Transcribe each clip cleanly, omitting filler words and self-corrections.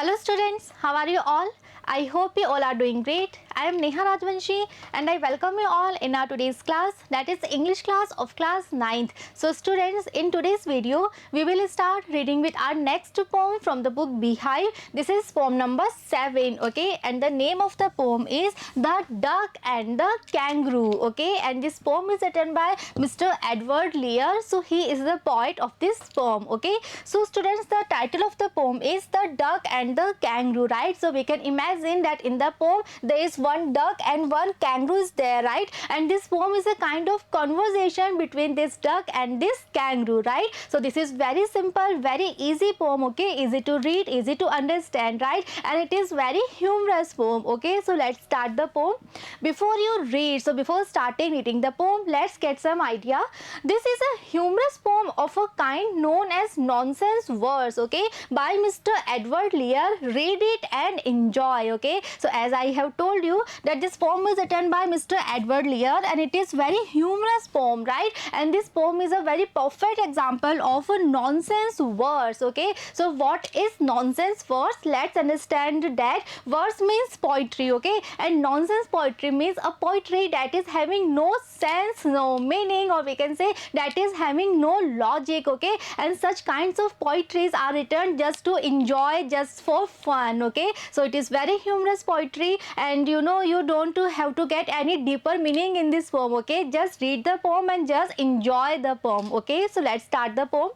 Hello students, how are you all? I hope you all are doing great. I am Neha Rajvanshi and I welcome you all in our today's class, that is English class of class 9th. So students, in today's video we will start reading with our next poem from the book Beehive. This is poem number 7, okay, and the name of the poem is The Duck and the Kangaroo, okay, and this poem is written by Mr. Edward Lear. So he is the poet of this poem, okay. So students, the title of the poem is The Duck and the Kangaroo, right? So we can imagine that in the poem there is one duck and one kangaroo is there, right? And this poem is a kind of conversation between this duck and this kangaroo, right? So this is very simple, very easy poem, okay, easy to read, easy to understand, right? And it is very humorous poem, okay. So let's start the poem. Before you read, so before starting reading the poem, let's get some idea. This is a humorous poem of a kind known as nonsense verse, okay, by Mr. Edward Lear. Read it and enjoy, okay. So as I have told you that this poem is written by Mr. Edward Lear and it is very humorous poem, right? And this poem is a very perfect example of a nonsense verse, okay. So what is nonsense verse? Let's understand that verse means poetry, okay, and nonsense poetry means a poetry that is having no sense, no meaning, or we can say that is having no logic, okay. And such kinds of poetries are written just to enjoy, just for fun, okay. So it is very humorous poetry and you know you don't have to get any deeper meaning in this poem, okay. Just read the poem and just enjoy the poem, okay. So let's start the poem.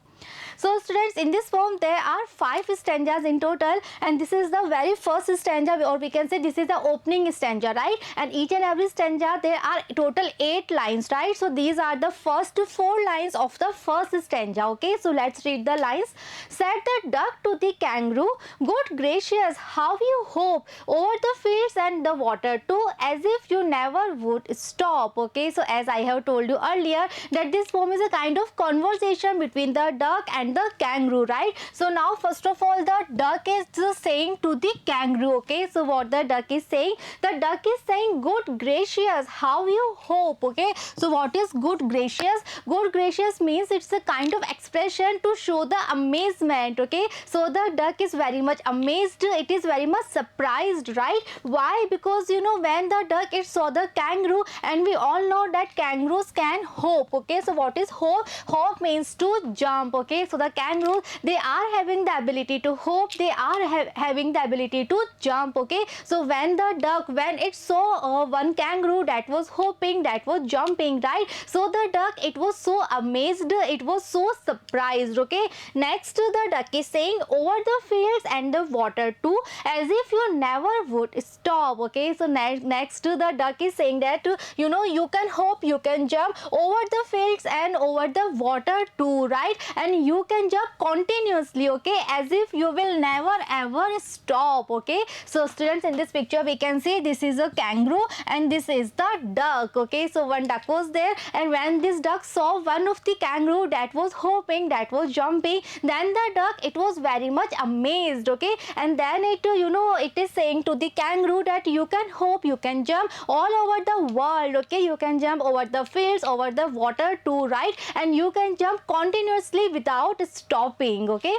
So students, in this poem there are 5 stanzas in total and this is the very first stanza, or we can say this is the opening stanza, right? And each and every stanza there are total 8 lines, right? So these are the first 4 lines of the first stanza, okay. So let's read the lines. Said the duck to the kangaroo, good gracious, how you hope over the fields and the water too, as if you never would stop, okay. So as I have told you earlier that this poem is a kind of conversation between the duck and the kangaroo, right? So now first of all the duck is saying to the kangaroo, okay. So what the duck is saying? The duck is saying, good gracious, how you hope, okay. So what is good gracious? Good gracious means it's a kind of expression to show the amazement, okay. So the duck is very much amazed, it is very much surprised, right? Why? Because you know when the duck it saw the kangaroo, and we all know that kangaroos can hope, okay. So what is hope? Hope means to jump, okay. So the kangaroos, they are having the ability to hope, they are having the ability to jump, okay. So when the duck, when it saw one kangaroo that was hoping, that was jumping, right? So the duck, it was so amazed, it was so surprised, okay. Next the duck is saying, over the fields and the water too, as if you never would stop, okay. So next the duck is saying that you know you can hope, you can jump over the fields and over the water too, right? And you can jump continuously, okay, as if you will never ever stop, okay. So students, in this picture we can see this is a kangaroo and this is the duck, okay. So one duck was there, and when this duck saw one of the kangaroo that was hoping, that was jumping, then the duck, it was very much amazed, okay. And then it you know it is saying to the kangaroo that you can hope, you can jump all over the world, okay. You can jump over the fields, over the water too, right? And you can jump continuously without stopping, okay.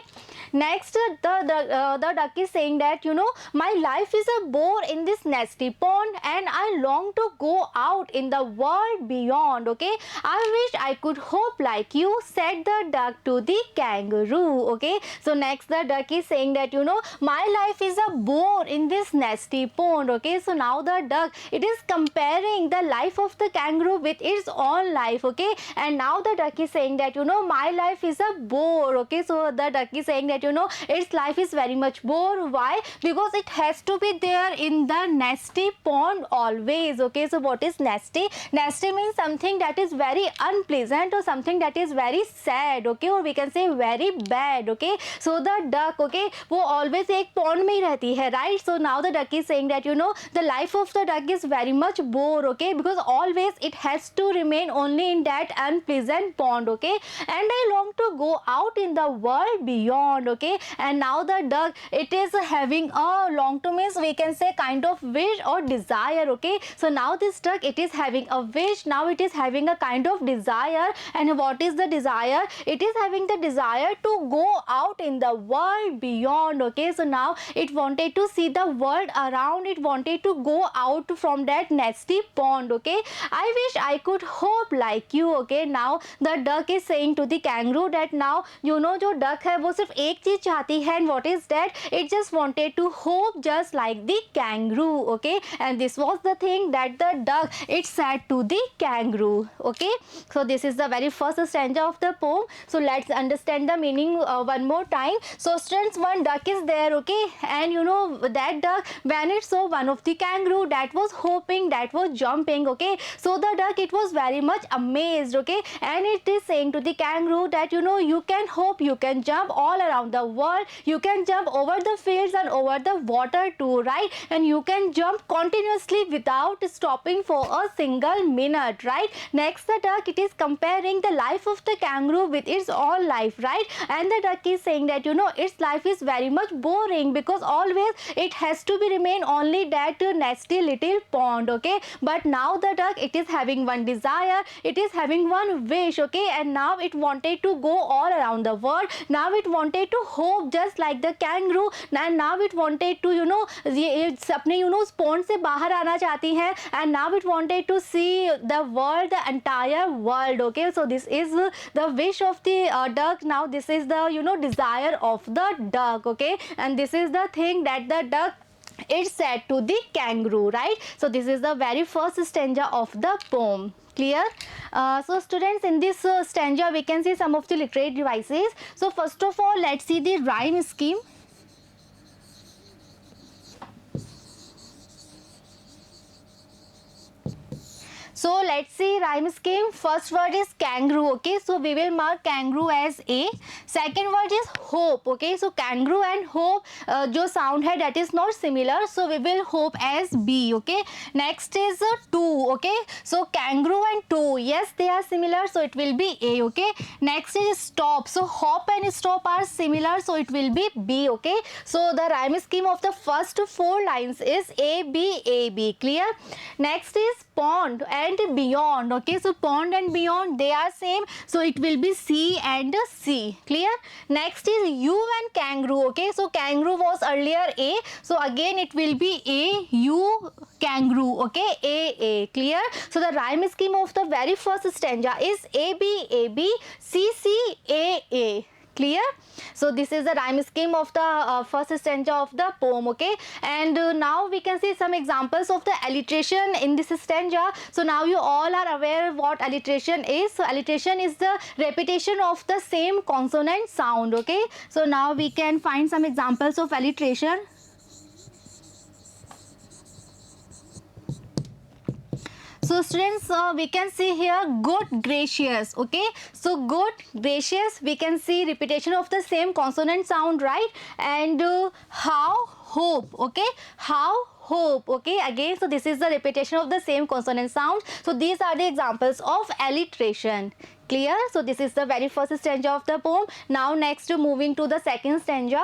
Next the duck is saying that you know my life is a bore in this nasty pond and I long to go out in the world beyond, okay. I wish I could hope like you, said the duck to the kangaroo, okay. So next the duck is saying that you know my life is a bore in this nasty pond, okay. So now the duck, it is comparing the life of the kangaroo with its own life, okay. And now the duck is saying that you know my life is a bore, okay. So the duck is saying that you know its life is very much bore. Why? Because it has to be there in the nasty pond always, okay. So what is nasty? Nasty means something that is very unpleasant or something that is very sad, okay, or we can say very bad, okay. So the duck, okay, वो always एक pond में ही रहती है, right? So now the duck is saying that you know the life of the duck is very much bore, okay, because always it has to remain only in that unpleasant pond, okay. And I long to go out in the world beyond. Okay, and now the duck, it is having a long term, means we can say kind of wish or desire. Okay, so now this duck, it is having a wish, now it is having a kind of desire. And what is the desire? It is having the desire to go out in the world beyond. Okay, so now it wanted to see the world around, it wanted to go out from that nasty pond. Okay, I wish I could hope like you. Okay, now the duck is saying to the kangaroo that now जो duck है वो सिर्फ एक चीज चाहती है, and what is that? It just wanted to hope just like the kangaroo. Okay, and this was the thing that the duck, it said to the kangaroo. Okay, so this is the very first stanza of the poem. So let's understand the meaning one more time. So students, one duck is there. Okay, and that duck, when it saw one of the kangaroo that was hopping, that was jumping. Okay, so the duck, it was very much amazed. Okay, and it is saying to the kangaroo that you can hop, you can jump all around the world, you can jump over the fields and over the water too, right? And you can jump continuously without stopping for a single minute, right? Next, the duck, it is comparing the life of the kangaroo with its own life, right? And the duck is saying that its life is very much boring because always it has to be remain only that nasty little pond. Okay, but now the duck, it is having one desire, it is having one wish. Okay, and now it wanted to go all around the world, now it wanted to hope just like the kangaroo, and now it wanted to अपने उस pond से बाहर आना चाहती है, and now it wanted to see the world, the entire world. Okay, so this is the wish of the duck. Now this is the desire of the duck. Okay, and this is the thing that the duck, it said to the kangaroo, right? So this is the very first stanza of the poem. Clear? So students, in this stanza we can see some of the literary devices. So first of all, let's see the rhyme scheme. So let's see rhyme scheme. First word is kangaroo. Okay, so we will mark kangaroo as A. Second word is hope. Okay, so kangaroo and hope जो sound है that is not similar, so we will hope as B. Okay, next is two. Okay, so kangaroo and two, yes, they are similar, so it will be A. Okay, next is stop. So hop and stop are similar, so it will be B. Okay, so the rhyme scheme of the first four lines is A B A B. Clear? Next is pond and beyond. Okay, so pond and beyond, they are same, so it will be C and C. Clear? Next is U and kangaroo. Okay, so kangaroo was earlier A, so again it will be A U kangaroo. Okay, A. Clear? So the rhyme scheme of the very first stanza is A B C C A. Clear? So this is the rhyme scheme of the first stanza of the poem. Okay, and now we can see some examples of the alliteration in this stanza. So now you all are aware what alliteration is. So alliteration is the repetition of the same consonant sound. Okay, so now we can find some examples of alliteration. So students, we can see here good, gracious. Okay, so good, gracious, we can see repetition of the same consonant sound, right? And how, hope. Okay, how, hope. Okay, again, so this is the repetition of the same consonant sound. So these are the examples of alliteration. Clear? So this is the very first stanza of the poem. Now next, moving to the second stanza.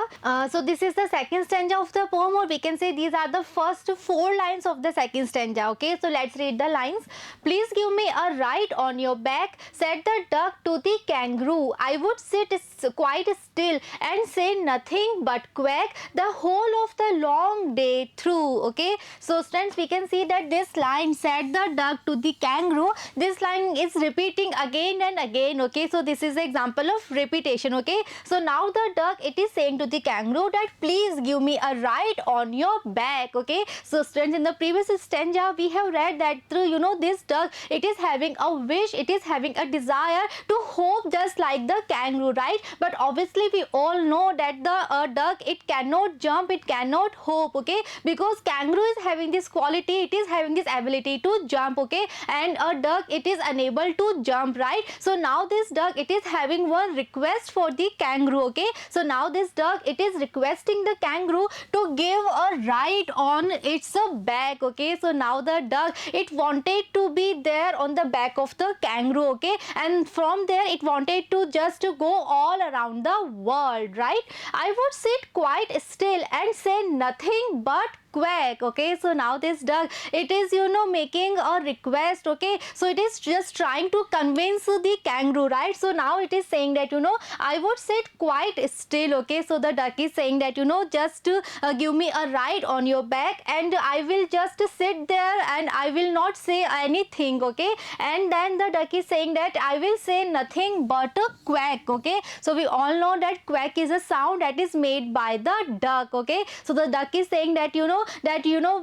So this is the second stanza of the poem, or we can say these are the first four lines of the second stanza. Okay, so let's read the lines. Please give me a ride on your back, said the duck to the kangaroo. I would sit quite still and say nothing but quack the whole of the long day through. Okay, so students, we can see that this line, said the duck to the kangaroo, this line is repeating again and again. Okay, so this is the example of repetition. Okay, so now the duck, it is saying to the kangaroo that please give me a ride on your back. Okay, so students, in the previous stanza we have read that through this duck, it is having a wish, it is having a desire to hope just like the kangaroo, right? But obviously we all know that the duck, it cannot jump, it cannot hope. Okay, because kangaroo is having this quality, it is having this ability to jump. Okay, and a duck, it is unable to jump, right? So now this duck, it is having one request for the kangaroo. Okay, so now this duck, it is requesting the kangaroo to give a ride on its back. Okay, so now the duck, it wanted to be there on the back of the kangaroo. Okay, and from there it wanted to just go all around the world, right? I would sit quite still and say nothing but quack. Okay, so now this duck, it is making a request. Okay, so it is just trying to convince the kangaroo, right? So now it is saying that I would sit quite still. Okay, so the duck is saying that just give me a ride on your back and I will just sit there and I will not say anything. Okay, and then the duck is saying that I will say nothing but a quack. Okay, so we all know that quack is a sound that is made by the duck. Okay, so the duck is saying that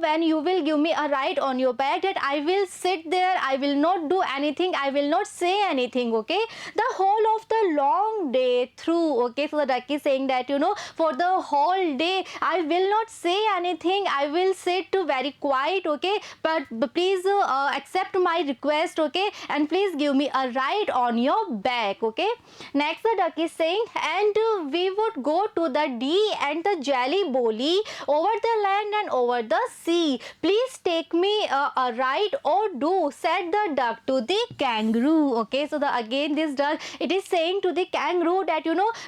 when you will give me a ride on your back, that I will sit there, I will not do anything, I will not say anything. Okay, the whole of the long day through. Okay, so the duck is saying that for the whole day I will not say anything, I will sit very quiet. Okay, but please accept my request. Okay, and please give me a ride on your back. Okay, next the duck is saying, and we would go to the Dee and the Jelly Bolly over the land and over the sea. Please take me a ride or do, said the duck to the kangaroo. Okay, so again this duck, it is saying to the kangaroo that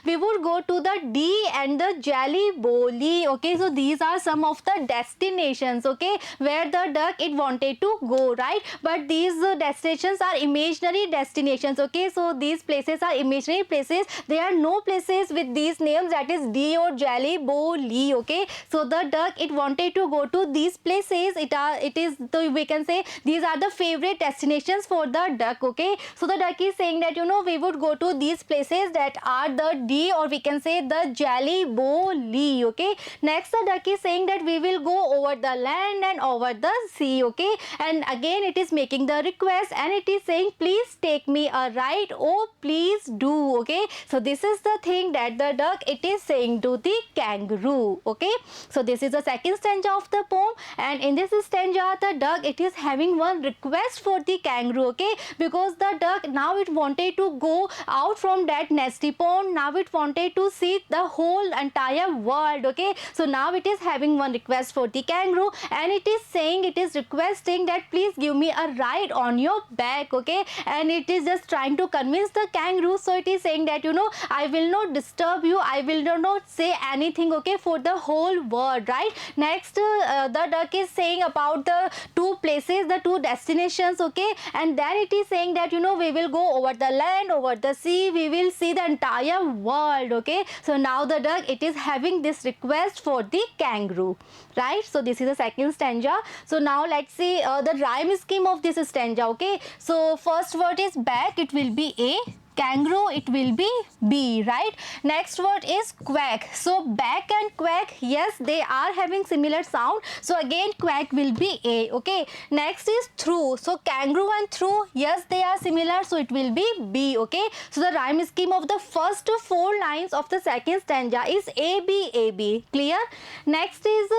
we would go to the Dee and the Jelly Bolly. Okay, so these are some of the destinations, okay, where the duck, it wanted to go, right? But these destinations are imaginary destinations. Okay, so these places are imaginary places. There are no places with these names, that is Dee or Jelly Bolly. Okay, so the duck, it wanted to go to these places. It is we can say these are the favorite destinations for the duck. Okay, so the duck is saying that we would go to these places that are the Dee, or we can say the Jelly Bolly. Okay, next the duck is saying that we will go over the land and over the sea. Okay, and again it is making the request and it is saying, please take me a ride, oh please do. Okay, so this is the thing that the duck, it is saying to the kangaroo. Okay, so this is the second stanza of the poem, and in this stanza the duck, it is having one request for the kangaroo. Okay, because the duck, now it wanted to go out from that nesty pond, now it wanted to see the whole entire world. Okay, so now it is having one request for the kangaroo and it is saying, it is requesting that please give me a ride on your back. Okay, and it is just trying to convince the kangaroo. So it is saying that I will not disturb you, I will not say anything. Okay, for the whole world, right? Next the duck is saying about the two places, the two destinations. Okay, and then it is saying that we will go over the land, over the sea, we will see the entire world. Okay, so now the duck, it is having this request for the kangaroo, right? So this is the second stanza. So now let's see the rhyme scheme of this stanza. Okay, so first word is back, it will be A. Kangaroo, it will be B, right? Next word is quack. So back and quack, yes, they are having similar sound. So again quack will be A. Okay, next is through. So kangaroo and through, yes, they are similar, so it will be B. Okay, so the rhyme scheme of the first four lines of the second stanza is A, B, A, B. Clear? Next is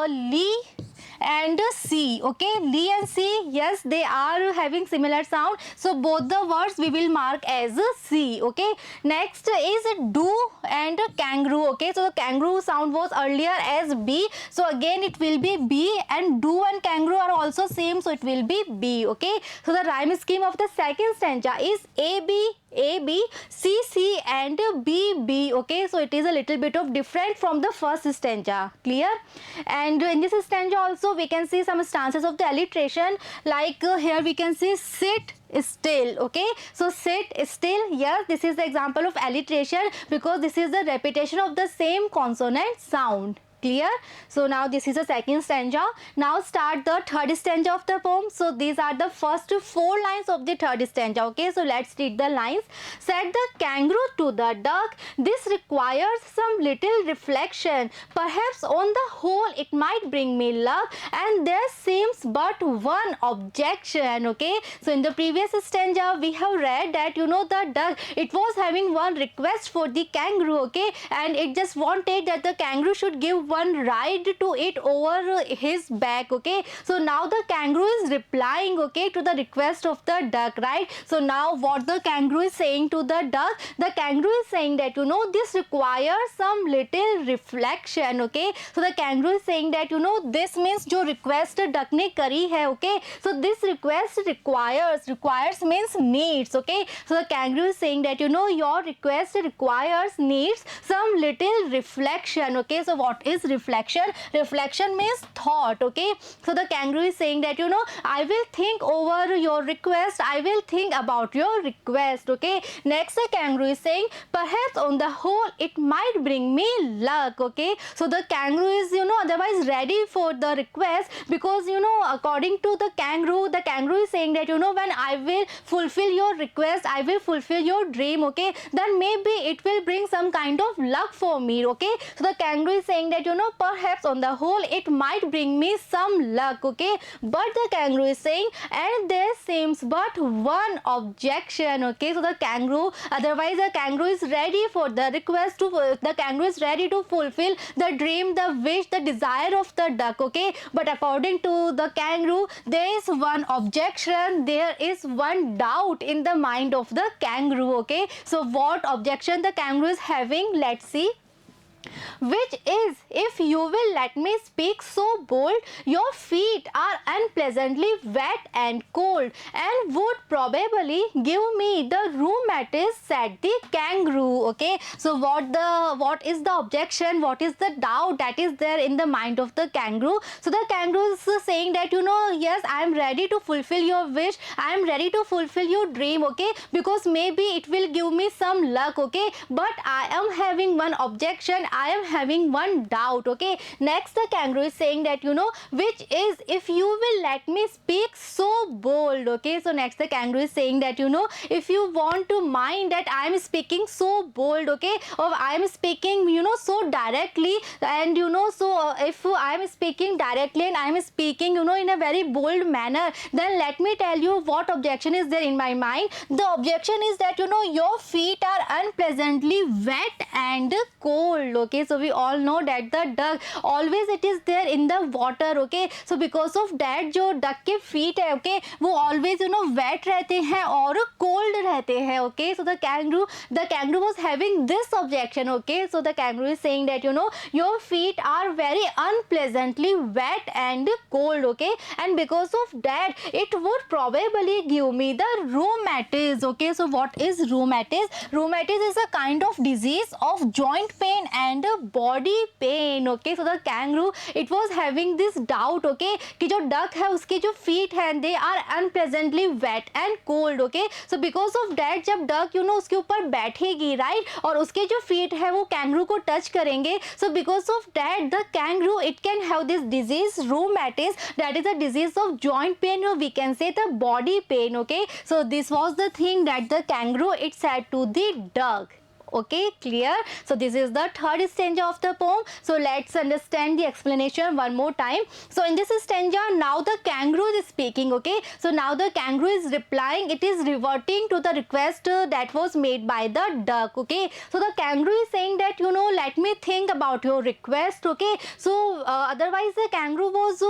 Lee and C. Okay, Lee and C, yes, they are having similar sound, so both the words we will mark as C. Okay, next is do and kangaroo. Okay, so the kangaroo sound was earlier as B, so again it will be B, and do and kangaroo are also same, so it will be B. Okay, so the rhyme scheme of the second stanza is A, B, A, B, C, C and B, B. Okay, so it is a little bit of different from the first stanza. Clear? And in this stanza also we can see some stances of the alliteration, like here we can see sit still. Okay, so sit still, yes, this is the example of alliteration because this is the repetition of the same consonant sound. Clear? So now this is the second stanza. Now start the third stanza of the poem. So these are the first four lines of the third stanza. Okay, so let's read the lines. Said the kangaroo to the duck, this requires some little reflection. Perhaps on the whole it might bring me luck, and there seems but one objection. Okay, so in the previous stanza we have read that the duck, it was having one request for the kangaroo. Okay, and it just wanted that the kangaroo should give one ride to it over his back. Okay, so now the kangaroo is replying, okay, to the request of the duck, right? So now what the kangaroo is saying to the duck, the kangaroo is saying that, you know, this requires some little reflection. Okay, so the kangaroo is saying that, you know, this means जो request duck ने करी है, okay, so this request requires means needs. Okay, so the kangaroo is saying that, you know, your request needs some little reflection. Okay, so what is reflection? Reflection means thought. Okay, so the kangaroo is saying that, you know, I will think over your request, I will think about your request. Okay, next the kangaroo is saying, perhaps on the whole it might bring me luck. Okay, so the kangaroo is, you know, otherwise ready for the request, because, you know, according to the kangaroo is saying that, you know, when I will fulfill your request, I will fulfill your dream, okay, then maybe it will bring some kind of luck for me. Okay, so the kangaroo is saying that, you know, perhaps on the whole it might bring me some luck. Okay, but the kangaroo is saying, and there seems but one objection. Okay, so the kangaroo, otherwise the kangaroo is ready for the request to, the kangaroo is ready to fulfill the dream, the wish, the desire of the duck. Okay, but according to the kangaroo, there is one objection, there is one doubt in the mind of the kangaroo. Okay, so what objection the kangaroo is having, let's see. Which is, if you will let me speak so bold, your feet are unpleasantly wet and cold, and would probably give me the rheumatism, said the kangaroo. Okay, so what is the objection, what is the doubt that is there in the mind of the kangaroo? So the kangaroo is saying that, you know, yes, I am ready to fulfill your wish, I am ready to fulfill your dream. Okay, because maybe it will give me some luck. Okay, but I am having one objection, I am having one doubt. Okay, next the kangaroo is saying that, you know, which is, if you will let me speak so bold. Okay, so next the kangaroo is saying that, you know, if you want to mind that I am speaking so bold, okay, or I am speaking, you know, so directly, and, you know, so if I am speaking directly and I am speaking, you know, in a very bold manner, then let me tell you what objection is there in my mind. The objection is that, you know, your feet are unpleasantly wet and cold. Okay, so we all know that the duck always it is there in the water. Okay, so because of that जो duck के feet है, okay, वो always, you know, wet रहते हैं और cold रहते हैं. Okay, so the kangaroo was having this objection. Okay, so the kangaroo is saying that, you know, your feet are very unpleasantly wet and cold. Okay, and because of that it would probably give me the rheumatism. Okay, so what is rheumatism? Rheumatism is a kind of disease of joint pain and body pain. Okay, so the kangaroo, it was having this doubt, okay, कि जो duck है उसके जो feet हैं they are unpleasantly wet and cold. Okay, so because of that जब duck, you know, उसके ऊपर बैठेगी, right, और उसके जो feet है वो kangaroo को touch करेंगे, so because of that the kangaroo it can have this disease rheumatism, that is a disease of joint pain, or we can say the body pain. Okay, so this was the thing that the kangaroo it said to the duck. Okay, clear? So this is the third stanza of the poem. So let's understand the explanation one more time. So in this stanza, now the kangaroo is speaking. Okay, so now the kangaroo is replying, it is reverting to the request that was made by the duck. Okay, so the kangaroo is saying that, you know, let me think about your request. Okay, so otherwise the kangaroo was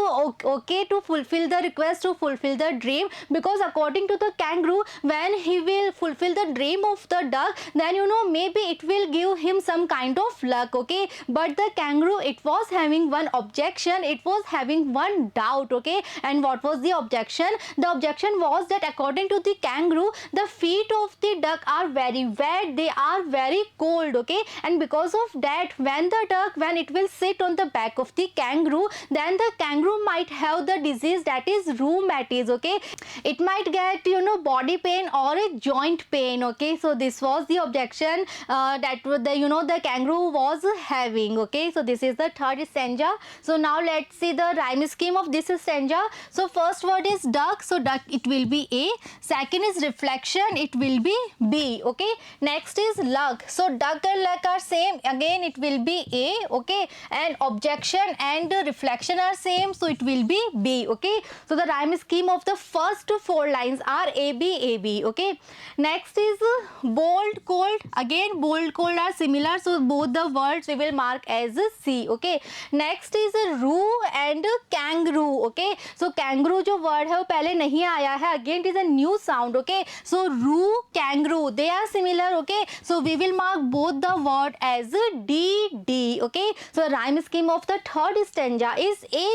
okay to fulfill the request, to fulfill the dream, because according to the kangaroo, when he will fulfill the dream of the duck, then, you know, maybe it will give him some kind of luck. Okay, but the kangaroo it was having one objection, it was having one doubt. Okay, and what was the objection? The objection was that according to the kangaroo, the feet of the duck are very wet, they are very cold. Okay, and because of that when the duck, when it will sit on the back of the kangaroo, then the kangaroo might have the disease that is rheumatism. Okay, it might get, you know, body pain or a joint pain. Okay, so this was the objection that the, you know, the kangaroo was having. Okay, so this is the third stanza. So now let's see the rhyme scheme of this stanza. So first word is duck, so duck it will be A. Second is reflection, it will be B. Okay, next is luck, so duck and luck are same, again it will be A. Okay, and objection and reflection are same, so it will be B. Okay, so the rhyme scheme of the first four lines are A B A B. Okay, next is bold, cold, again and bold cold are similar, so both the words we will mark as C. Okay, next is roo and kangaroo. Okay, so kangaroo जो word है वो पहले नहीं आया है, again it is a new sound. Okay, so roo, kangaroo, they are similar. Okay, so we will mark both the word as D D. Okay, so rhyme scheme of the third stanza is A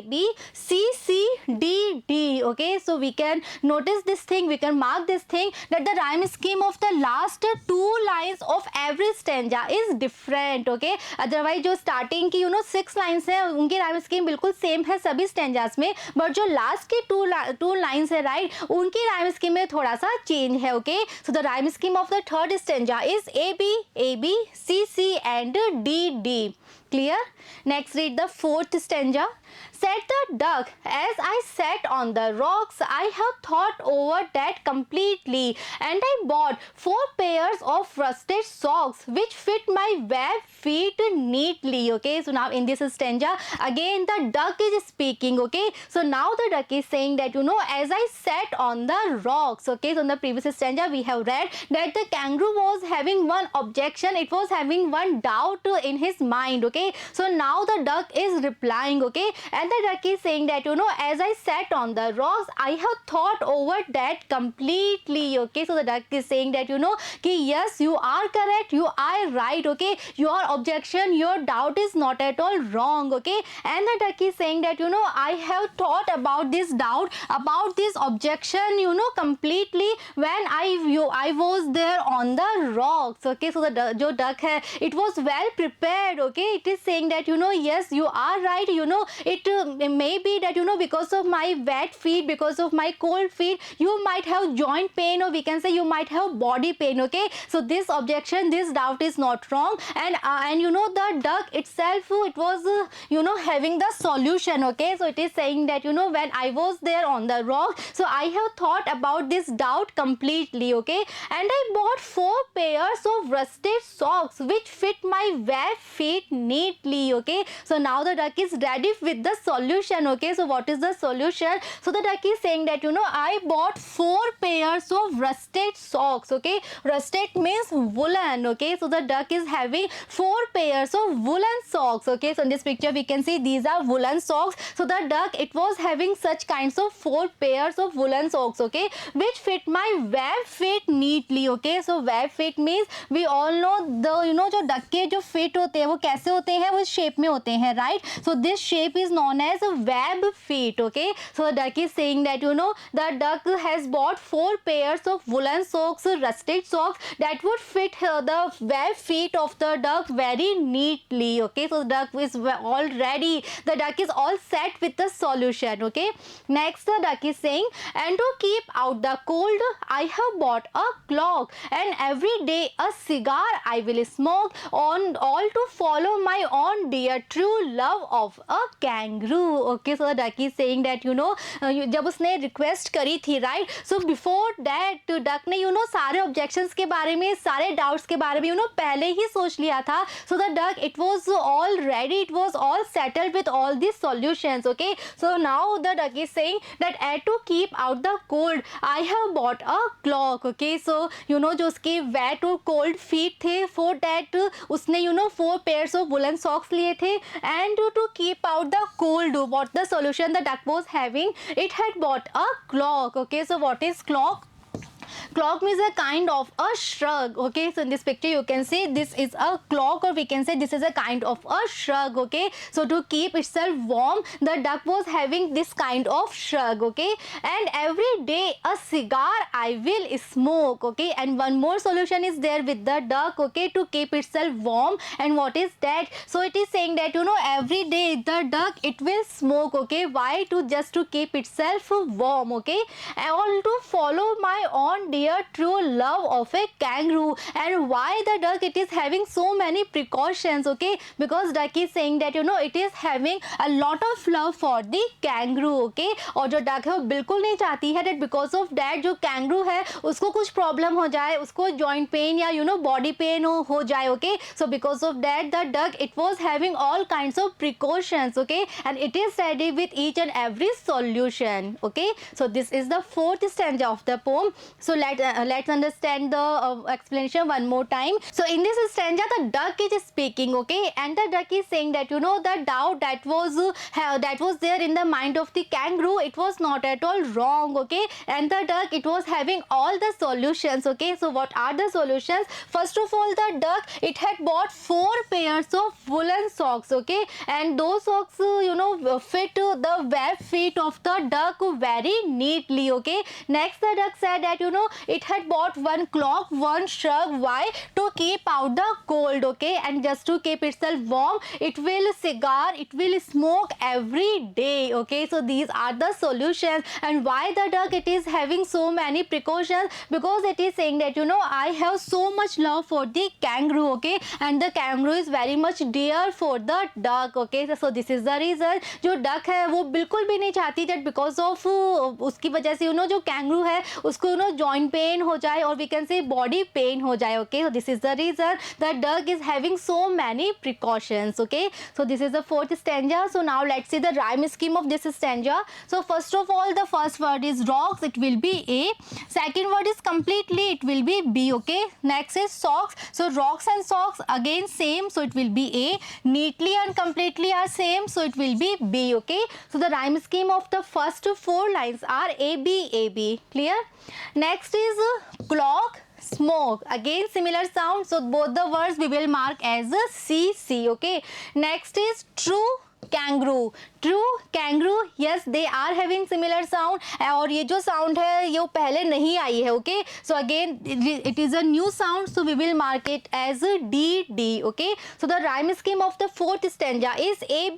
B C C D D. Okay, so we can notice this thing, we can mark this thing that the rhyme scheme of the last two lines of every stanza is different. Okay, otherwise जो starting की 6 lines है उनकी rhyme scheme बिल्कुल same है सभी stanzas में, but जो last की two lines है right, उनकी rhyme scheme में थोड़ा सा change है. Okay, so the rhyme scheme of the third stanza is A B C C and D D. Clear? Next read the fourth stanza. Said the duck, as I sat on the rocks, I have thought over that completely, and I bought 4 pairs of rusted socks which fit my webbed feet neatly. Okay, so now in this stanza again the duck is speaking. Okay, so now the duck is saying that as I sat on the rocks. Okay, so in the previous stanza we have read that the kangaroo was having one objection, it was having one doubt in his mind. Okay, so now the duck is replying. Okay, and the duck is saying that as I sat on the rocks, I have thought over that completely. Okay, so the duck is saying that ki yes, you are correct, you are right. Okay, your objection, your doubt is not at all wrong. Okay, and the duck is saying that I have thought about this doubt, about this objection completely when I was there on the rocks. Okay, so the jo duck hai, it was well prepared. Okay, it is saying that yes, you are right. It may be that because of my wet feet, because of my cold feet, you might have joint pain, or we can say you might have body pain. Okay, so this objection, this doubt is not wrong, and the duck itself, it was having the solution. Okay, so it is saying that when I was there on the rock, so I have thought about this doubt completely. Okay, and I bought 4 pairs of rusted socks which fit my webbed feet neatly. Okay, so now the duck is ready with the solution. Okay, so what is the solution? So the duck is saying that I bought 4 pairs of rusted socks. Okay, rusted means woolen. Okay, so the duck is having 4 pairs of woolen socks. Okay, so in this picture we can see these are woolen socks. So the duck, it was having such kinds of 4 pairs of woolen socks. Okay, which fit my webbed feet neatly. Okay, so webbed feet means we all know the जो duck के जो feet होते हैं वो कैसे होते हैं, वो shape में होते हैं, right? So this shape is known as web feet. Okay, so the duck is saying that the duck has bought 4 pairs of woolen socks, rusted socks that would fit the web feet of the duck very neatly. Okay, so the duck is all ready, the duck is all set with the solution. Okay, next the duck is saying, and to keep out the cold, I have bought a clock, and every day a cigar I will smoke, on all to follow my own dear true love of a kangaroo. Okay, so the duck is saying that जब उसने request करी थी, right, so before that duck ने सारे objections के बारे में, सारे डाउट्स के बारे में पहले ही सोच लिया था. So the duck, it was all ready, it was all settled with all this solutions. Okay, so now the duck is saying that at to keep out the cold I have bought a cloak. Okay, so जो उसके wet और cold feet थे, for that उसने 4 pairs of woollen socks लिए थे, and to keep out the cold, what the solution the duck was having, it had bought a clock. Okay, so what is clock? Clock means a kind of a shrug. Okay, so in this picture you can see this is a clock, or we can say this is a kind of a shrug. Okay, so to keep itself warm, the duck was having this kind of shrug. Okay, and every day a cigar I will smoke. Okay, and one more solution is there with the duck. Okay, to keep itself warm, and what is that? So it is saying that every day the duck, it will smoke. Okay, why? To keep itself warm. Okay, and all to follow my own dear true love of a kangaroo. And why the duck, it is having so many precautions? Okay, because duck is saying that it is having a lot of love for the kangaroo. Okay, और जो duck है वो बिल्कुल नहीं चाहती है that because of that जो kangaroo है उसको कुछ problem हो जाए, उसको joint pain या body pain हो जाए. Okay, so because of that the duck, it was having all kinds of precautions. Okay, and it is ready with each and every solution. Okay, so this is the fourth stanza of the poem. So let's understand the explanation one more time. So in this stanza, the duck is speaking, okay, and the duck is saying that, you know, the doubt that was there in the mind of the kangaroo, it was not at all wrong, okay, and the duck, it was having all the solutions, okay. So what are the solutions? First of all, the duck, it had bought 4 pairs of woolen socks, okay, and those socks, fit the web feet of the duck very neatly, okay. Next, the duck said that, you know, it had bought 1 clock, 1 shrug. Why? To keep out the cold, okay, and just to keep itself warm. It will smoke every day, okay. So these are the solutions. And why the duck, it is having so many precautions? Because it is saying that, you know, I have so much love for the kangaroo, okay, and the kangaroo is very much dear for the duck, okay. So this is the reason. जो duck है वो बिल्कुल भी नहीं चाहती that because of उसकी वजह से, you know, जो kangaroo है उसको, you know, joint pain हो जाए, और we can say body pain हो जाए, okay. So this is the reason the duck is having so many precautions, okay. So this is the 4th stanza. So now let's see the rhyme scheme of this stanza. So first of all, the first word is rocks, it will be A. Second word is completely, it will be B, okay. Next is socks. So rocks and socks again same, so it will be A. Neatly and completely are same, so it will be B, okay. So the rhyme scheme of the first 4 lines are A, B, A, B. Clear? Next is clock, smoke, again similar sound, so both the words we will mark as a C, C, okay. Next is true, kangaroo. True, kangaroo, yes they are having similar sound, और ये जो sound है ये पहले नहीं आई है, okay. So again it is a new sound, so we will mark it as D D, okay. So the rhyme scheme of the 4th stanza is A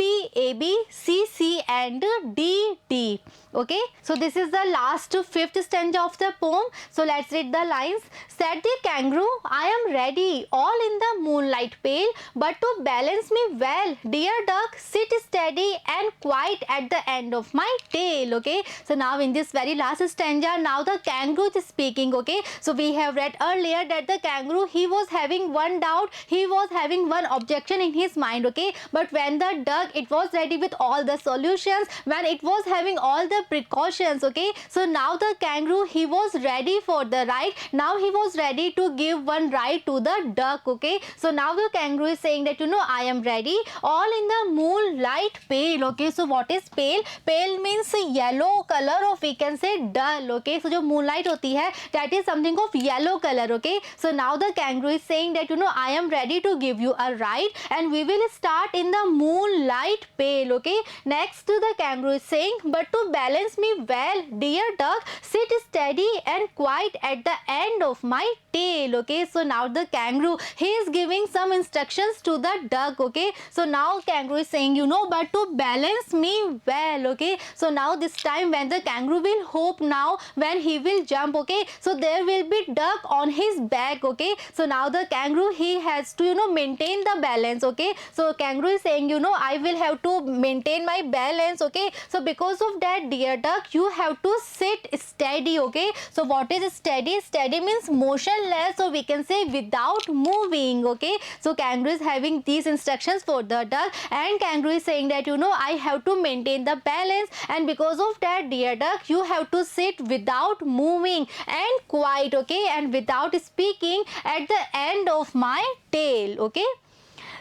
B C C and D D, okay. So this is the last 5th stanza of the poem. So let's read the lines. Said the kangaroo, I am ready, all in the moonlight pale, but to balance me well, dear duck, sit steady and quiet at the end of my tail, okay. So now in this very last stanza, now the kangaroo is speaking, okay. So we have read earlier that the kangaroo, he was having one doubt, he was having one objection in his mind, okay. But when the duck, it was ready with all the solutions, when it was having all the precautions, okay. So now the kangaroo, he was ready for the ride. Now he was ready to give one ride to the duck, okay. So now the kangaroo is saying that, you know, I am ready, all in the moonlight pale, okay. So what is pale? Pale means yellow color, or we can say dull, okay. So जो moonlight होती है, that is something of yellow color, okay. So now the kangaroo is saying that, you know, I am ready to give you a ride, and we will start in the moonlight pale, okay. Next the kangaroo is saying, but to balance me well, dear duck, sit steady and quiet at the end of my tail, okay. So now the kangaroo, he is giving some instructions to the duck, okay. So now kangaroo is saying, you know, but to balance me well, okay. So now this time when the kangaroo will hop, now when he will jump, okay, so there will be duck on his back, okay. So now the kangaroo, he has to, you know, maintain the balance, okay. So kangaroo is saying, you know, I will have to maintain my balance, okay. So because of that, dear duck, you have to sit steady, okay. So what is steady? Steady means motionless, so we can say without moving, okay. So kangaroo is having these instructions for the duck, and kangaroo is saying that, you know, I have to maintain the balance, and because of that, dear duck, you have to sit without moving and quiet, okay, and without speaking at the end of my tail, okay.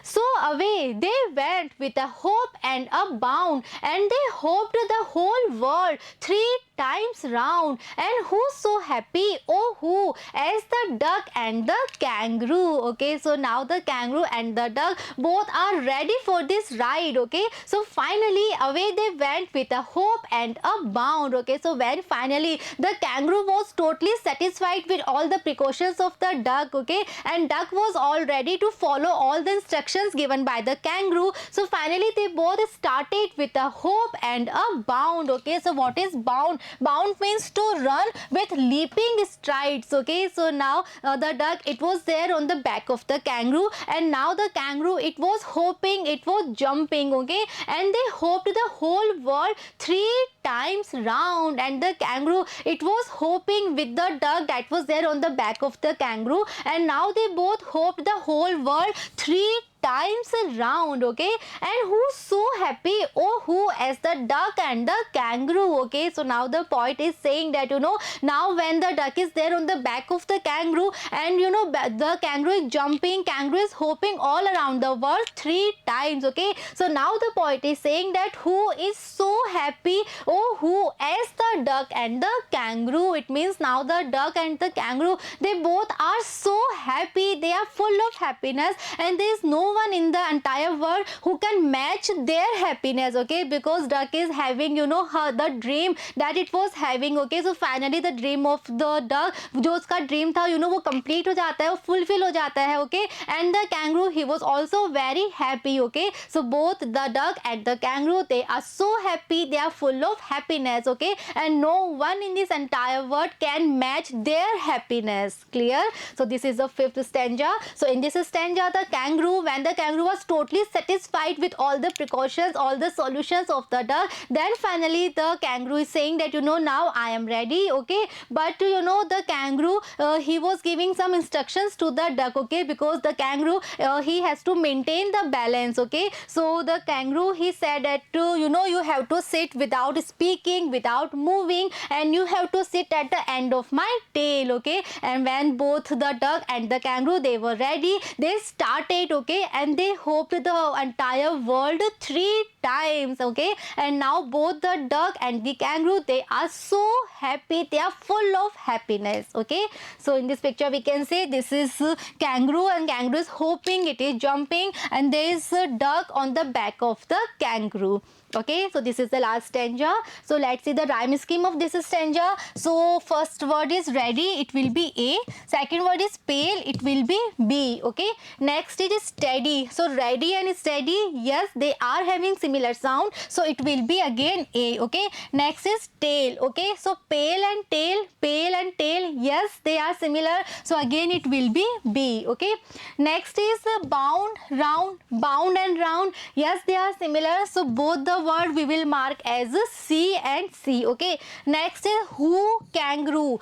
So away they went with a hope and a bound, and they hopped the whole world 3 times round. And who so happy, oh who, as the duck and the kangaroo, okay. So now the kangaroo and the duck both are ready for this ride, okay. So finally away they went with a hope and a bound, okay. So when finally the kangaroo was totally satisfied with all the precautions of the duck, okay, and duck was all ready to follow all the instructions given by the kangaroo. So finally they both started with a hope and a bound, okay. So what is bound? Bound means to run with leaping strides, okay. So now the duck, it was there on the back of the kangaroo, and now the kangaroo, it was hopping, it was jumping, okay, and they hopped the whole world 3 times round. And the kangaroo, it was hopping with the duck that was there on the back of the kangaroo, and now they both hopped the whole world 3 times around, okay, and who's so happy? Oh, who? As the duck and the kangaroo, okay. So now the poet is saying that, you know, now when the duck is there on the back of the kangaroo, and you know, the kangaroo is jumping, kangaroo is hopping all around the world 3 times, okay. So now the poet is saying that who is so happy? Oh, who? As the duck and the kangaroo. It means now the duck and the kangaroo, they both are so happy, they are full of happiness, and there is no one in the entire world who can match their happiness, okay, because duck is having, you know, the dream that it was having, okay. So finally the dream of the duck, जो उसका dream था, you know, वो complete हो जाता है, वो fulfill हो जाता है, okay. And the kangaroo, he was also very happy, okay. So both the duck and the kangaroo, they are so happy, they are full of happiness, okay, and no one in this entire world can match their happiness. Clear? So this is the 5th stanza. So in this stanza, the kangaroo, when the kangaroo was totally satisfied with all the precautions, all the solutions of the duck, then finally the kangaroo is saying that, you know, now I am ready, okay. But you know, the kangaroo, he was giving some instructions to the duck, okay, because the kangaroo, he has to maintain the balance, okay. So the kangaroo, he said that, you know, you have to sit without speaking, without moving, and you have to sit at the end of my tail, okay. And when both the duck and the kangaroo, they were ready, they started, okay, and they hopped the entire world 3 times, okay. And now both the duck and the kangaroo, they are so happy, they are full of happiness, okay. So in this picture we can say this is kangaroo, and kangaroo is hopping, it is jumping, and there is a duck on the back of the kangaroo. Okay, so this is the last stanza. So let's see the rhyme scheme of this stanza. So first word is ready, it will be A. Second word is pale, it will be B. Okay, next it is steady. So ready and steady, yes, they are having similar sound, so it will be again A. Okay, next is tail. Okay, so pale and tail, yes, they are similar, so again it will be B. Okay, next is bound, round, bound and round, yes, they are similar, so both the word we will mark as C and C. Okay, next is who, kangaroo,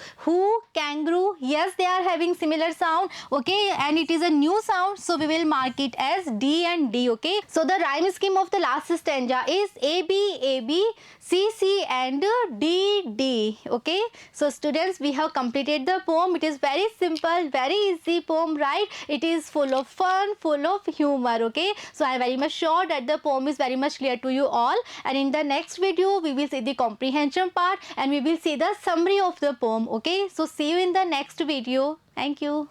yes, they are having similar sound, okay, and it is a new sound, so we will mark it as D and D. Okay, so the rhyme scheme of the last stanza is A B, C C and D D. Okay, so students, we have completed the poem. It is very simple, very easy poem, right? It is full of fun, full of humor. Okay, so I am very much sure that the poem is very much clear to you all, and in the next video we will see the comprehension part and we will see the summary of the poem. Okay, so see you in the next video. Thank you.